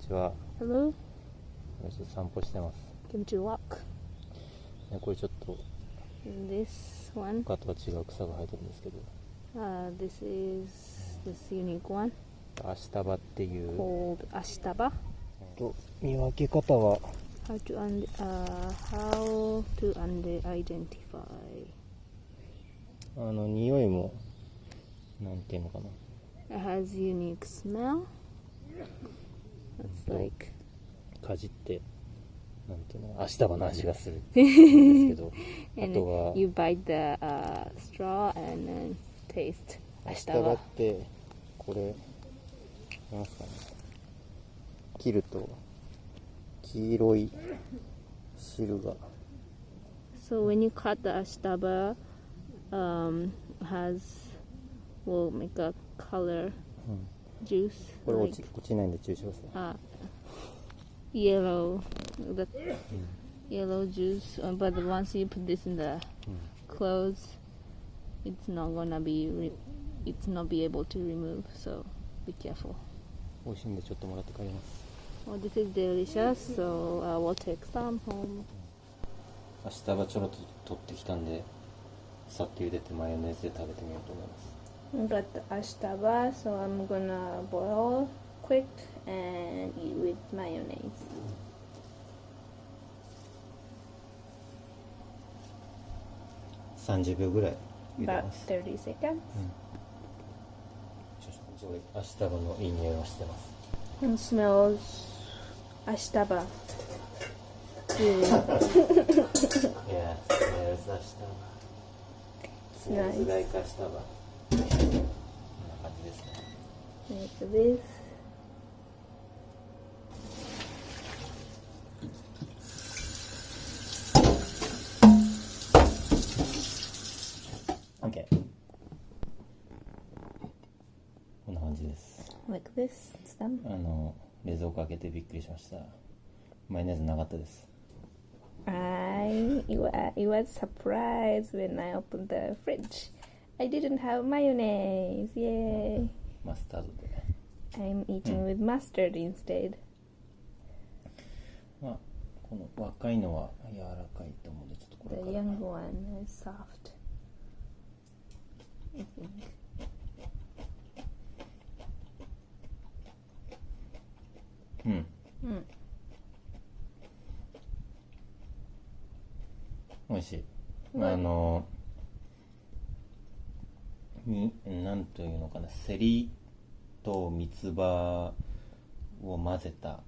ちは。 Hello, ちょっと散歩してます。 came to walk. これちょっと This one, 他とは違う草が生えてるんですけど、this is this unique one アシタバっていう called Ashitaba. と見分け方は How to identify. 匂いもなんていうのかな、 It has unique smell. It's like かじってなんていうの、アシタバの味がするんですけどあ and とは you bite the straw and then taste アシタバっ Ashitaba. てこれなんますかね、切ると黄色い汁が So when you cut the Ashitaba, will make a color juice これ like 落ちないんで注意してください。 yellow, the yellow juice. But once you put this in the clothes, it's not be able to remove. So be careful. 美味しいんでちょっともらって帰ります。 Well, this is delicious. So we'll take some home. アシタバちょろっと取ってきたんで、さっと茹でてマヨネーズで食べてみようと思います。 Got the ashtaba, so I'm gonna boil quick and eat with mayonnaise. 30秒ぐらい茹で About ます。 30 seconds. アシタバのいい匂いがしてます。 It smells ashtaba. Really. Yeah, there's アシタバ。 It's nice. like アシタバ。こんな感じですね。 Like this. OK。こんな感じです。 Like this. It's done. 冷蔵庫開けてびっくりしました。マヨネーズなかったです。 It was surprised when I opened the fridge. I didn't have mayonnaise. Yay. マスタードで。 I'm eating with mustard instead. まあ、この若いのは柔らかいと思うんで、ちょっとこれ The から。 young one is soft. I think. うん。美味しい。なんというのかな、セリと三つ葉を混ぜた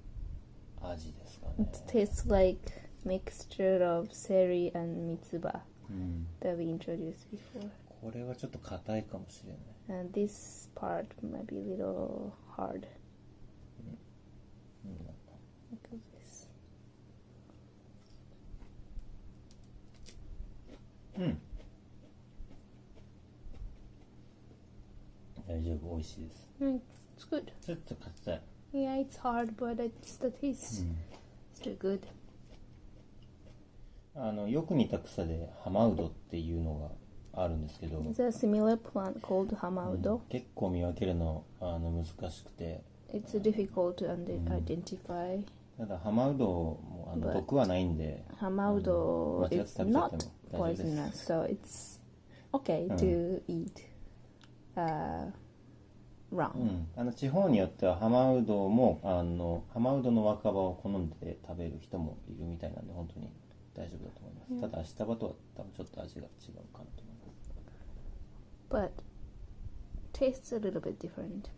味ですかね。 It tastes like mixture of seri and mitsuba うん、 that we introduced before. これはちょっと硬いかもしれない。 And this part might be a little hard. Look at this. うん。大丈夫、美味しいです。 It's good. ちょっと硬い。 Yeah, it's hard, but it's the taste. Still good. よく似た草でハマウドっていうのがあるんですけど、 It's a similar plant called hamaudo. 結構見分けるの難しくて、 It's difficult to identify. ただハマウドもBut 毒はないんで、 Hamaudo 間違って is 食べちゃって not も大丈夫です。 poisonous, so it's okay to eat raw. 地方によってはハマウドもハマウドの若葉を好んで食べる人もいるみたいなんで、本当に大丈夫だと思います。ただアシタバとは多分ちょっと味が違うかなと思います。 But tastes a little bit different.